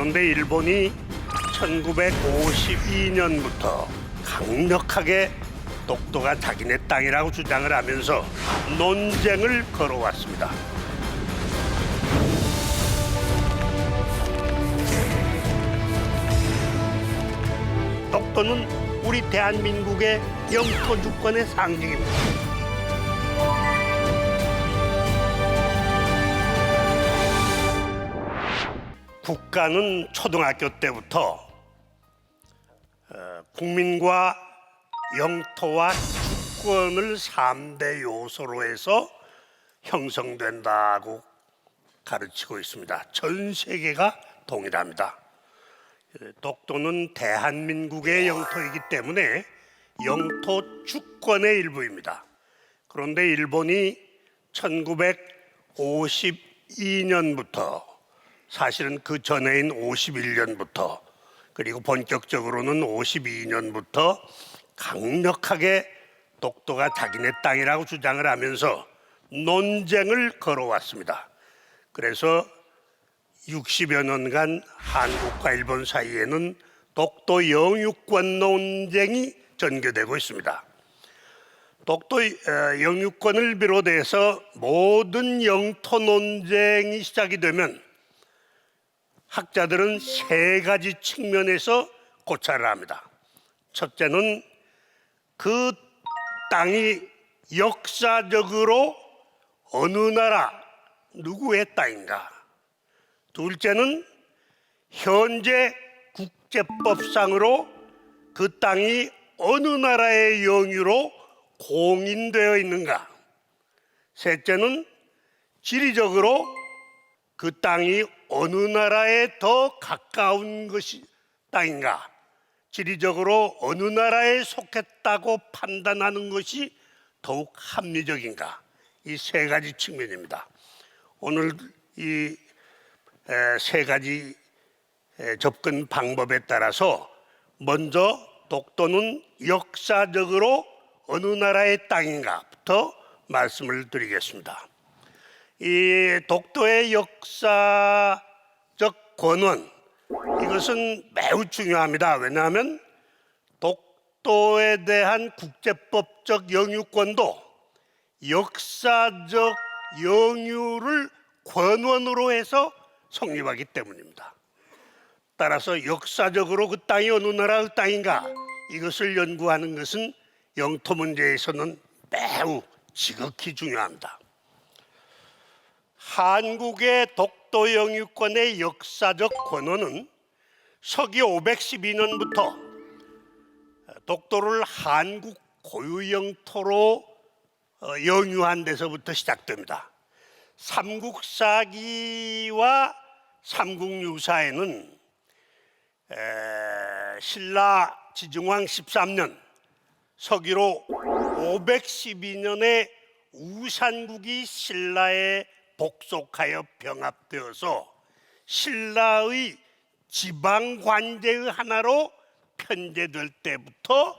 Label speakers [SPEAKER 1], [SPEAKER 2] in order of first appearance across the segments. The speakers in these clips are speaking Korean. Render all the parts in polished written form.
[SPEAKER 1] 그런데 일본이 1952년부터 강력하게 독도가 자기네 땅이라고 주장을 하면서 논쟁을 걸어왔습니다. 독도는 우리 대한민국의 영토 주권의 상징입니다. 국가는 초등학교 때부터 국민과 영토와 주권을 3대 요소로 해서 형성된다고 가르치고 있습니다. 전 세계가 동일합니다. 독도는 대한민국의 영토이기 때문에 영토 주권의 일부입니다. 그런데 일본이 1952년부터 사실은 그 전해인 51년부터 그리고 본격적으로는 52년부터 강력하게 독도가 자기네 땅이라고 주장을 하면서 논쟁을 걸어왔습니다. 그래서 60여 년간 한국과 일본 사이에는 독도 영유권 논쟁이 전개되고 있습니다. 독도 영유권을 비롯해서 모든 영토 논쟁이 시작이 되면 학자들은 세 가지 측면에서 고찰을 합니다. 첫째는 그 땅이 역사적으로 어느 나라, 누구의 땅인가. 둘째는 현재 국제법상으로 그 땅이 어느 나라의 영유로 공인되어 있는가. 셋째는 지리적으로 그 땅이 어느 나라에 더 가까운 것이 땅인가. 지리적으로 어느 나라에 속했다고 판단하는 것이 더욱 합리적인가. 이 세 가지 측면입니다. 오늘 이 세 가지 접근 방법에 따라서 먼저 독도는 역사적으로 어느 나라의 땅인가부터 말씀을 드리겠습니다. 이 독도의 역사적 권원, 이것은 매우 중요합니다. 왜냐하면 독도에 대한 국제법적 영유권도 역사적 영유를 권원으로 해서 성립하기 때문입니다. 따라서 역사적으로 그 땅이 어느 나라의 땅인가, 이것을 연구하는 것은 영토 문제에서는 매우 지극히 중요합니다. 한국의 독도 영유권의 역사적 권원은 서기 512년부터 독도를 한국 고유 영토로 영유한 데서부터 시작됩니다. 삼국사기와 삼국유사에는 신라 지증왕 13년 서기로 512년에 우산국이 신라에 복속하여 병합되어서 신라의 지방관제의 하나로 편제될 때부터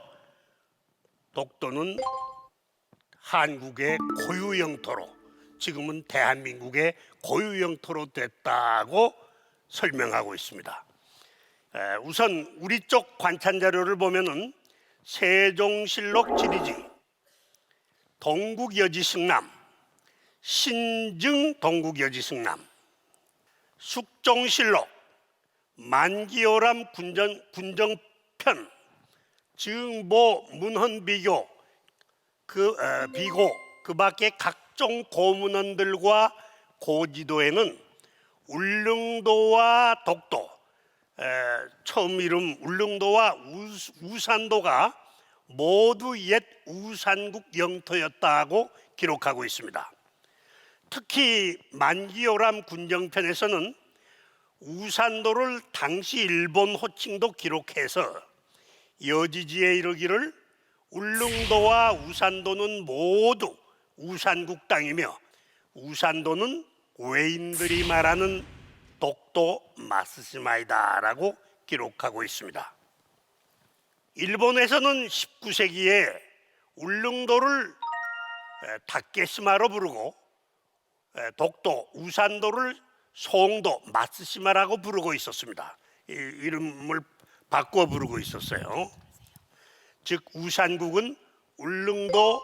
[SPEAKER 1] 독도는 한국의 고유 영토로, 지금은 대한민국의 고유 영토로 됐다고 설명하고 있습니다. 우선 우리 쪽 관찰 자료를 보면은 세종실록 지리지, 동국여지승남, 신증 동국여지승남, 숙종실록, 만기오람 군정편, 증보 문헌비교, 비고, 그 밖에 각종 고문헌들과 고지도에는 울릉도와 독도, 처음 이름 울릉도와 우산도가 모두 옛 우산국 영토였다고 기록하고 있습니다. 특히 만기오람 군정편에서는 우산도를 당시 일본 호칭도 기록해서 여지지에 이르기를 울릉도와 우산도는 모두 우산국 땅이며 우산도는 외인들이 말하는 독도 마쓰시마이다라고 기록하고 있습니다. 일본에서는 19세기에 울릉도를 다케시마로 부르고 독도, 우산도를 송도 마츠시마라고 부르고 있었습니다. 이 이름을 바꿔 부르고 있었어요. 즉 우산국은 울릉도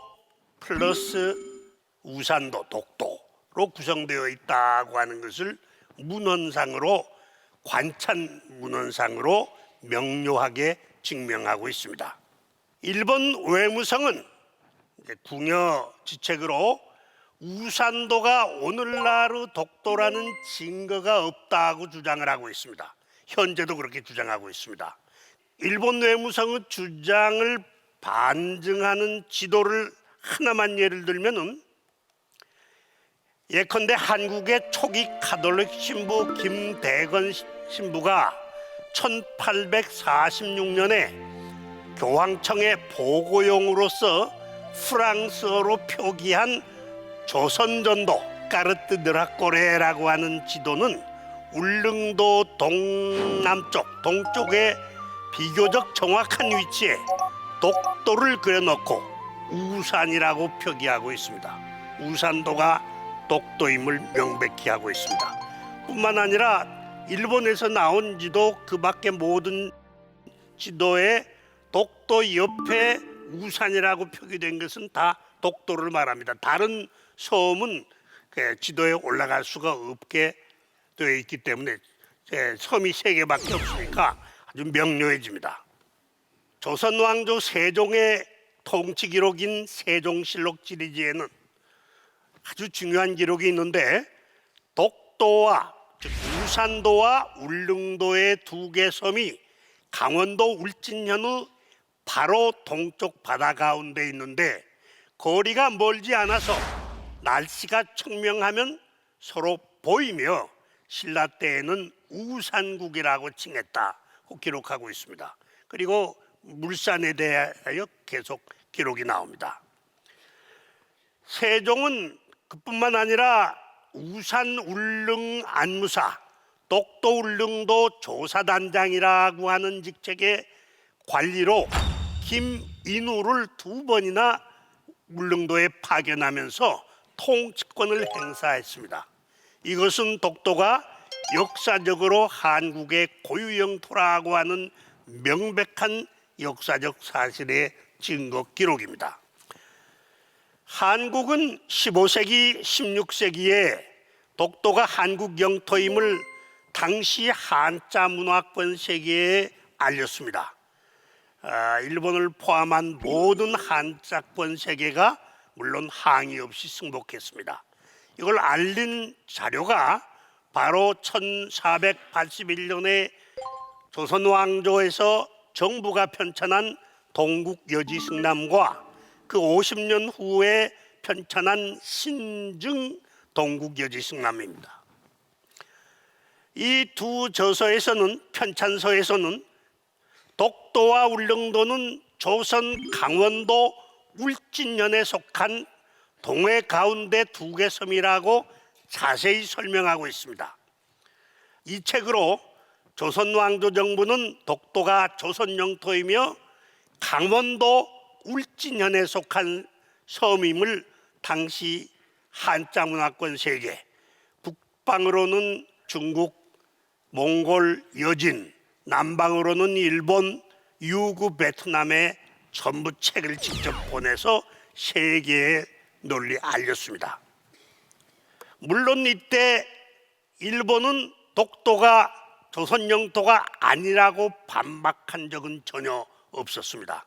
[SPEAKER 1] 플러스 우산도, 독도로 구성되어 있다고 하는 것을 문헌상으로, 관찬 문헌상으로 명료하게 증명하고 있습니다. 일본 외무성은 궁여 지책으로 우산도가 오늘날의 독도라는 증거가 없다고 주장을 하고 있습니다. 현재도 그렇게 주장하고 있습니다. 일본 외무성의 주장을 반증하는 지도를 하나만 예를 들면은, 예컨대 한국의 초기 가톨릭 신부 김대건 신부가 1846년에 교황청의 보고용으로서 프랑스어로 표기한 조선전도 까르트 드라꼬레라고 하는 지도는 울릉도 동남쪽, 동쪽에 비교적 정확한 위치에 독도를 그려놓고 우산이라고 표기하고 있습니다. 우산도가 독도임을 명백히 하고 있습니다. 뿐만 아니라 일본에서 나온 지도 그 밖에 모든 지도에 독도 옆에 우산이라고 표기된 것은 다 독도를 말합니다. 다른 섬은 지도에 올라갈 수가 없게 되어 있기 때문에 섬이 3개밖에 없으니까 아주 명료해집니다. 조선 왕조 세종의 통치 기록인 세종실록 지리지에는 아주 중요한 기록이 있는데, 독도와 즉 우산도와 울릉도의 2개 섬이 강원도 울진현의 바로 동쪽 바다 가운데 있는데, 거리가 멀지 않아서 날씨가 청명하면 서로 보이며 신라 때에는 우산국이라고 칭했다고 기록하고 있습니다. 그리고 물산에 대하여 계속 기록이 나옵니다. 세종은 그뿐만 아니라 우산 울릉 안무사, 독도 울릉도 조사단장이라고 하는 직책의 관리로 김인우를 2번이나 울릉도에 파견하면서 통치권을 행사했습니다. 이것은 독도가 역사적으로 한국의 고유 영토라고 하는 명백한 역사적 사실의 증거 기록입니다. 한국은 15세기, 16세기에 독도가 한국 영토임을 당시 한자 문화권 세계에 알렸습니다. 일본을 포함한 모든 한자권 세계가 물론 항의 없이 승복했습니다. 이걸 알린 자료가 바로 1481년에 조선 왕조에서 정부가 편찬한 동국여지승남과 그 50년 후에 편찬한 신증 동국여지승남입니다. 이 2 저서에서는, 편찬서에서는 독도와 울릉도는 조선 강원도 울진현에 속한 동해 가운데 2개 섬이라고 자세히 설명하고 있습니다. 이 책으로 조선 왕조 정부는 독도가 조선 영토이며 강원도 울진현에 속한 섬임을 당시 한자 문화권 세계, 북방으로는 중국, 몽골, 여진, 남방으로는 일본, 유구, 베트남에 전부 책을 직접 보내서 세계에 널리 알렸습니다. 물론 이때 일본은 독도가 조선 영토가 아니라고 반박한 적은 전혀 없었습니다.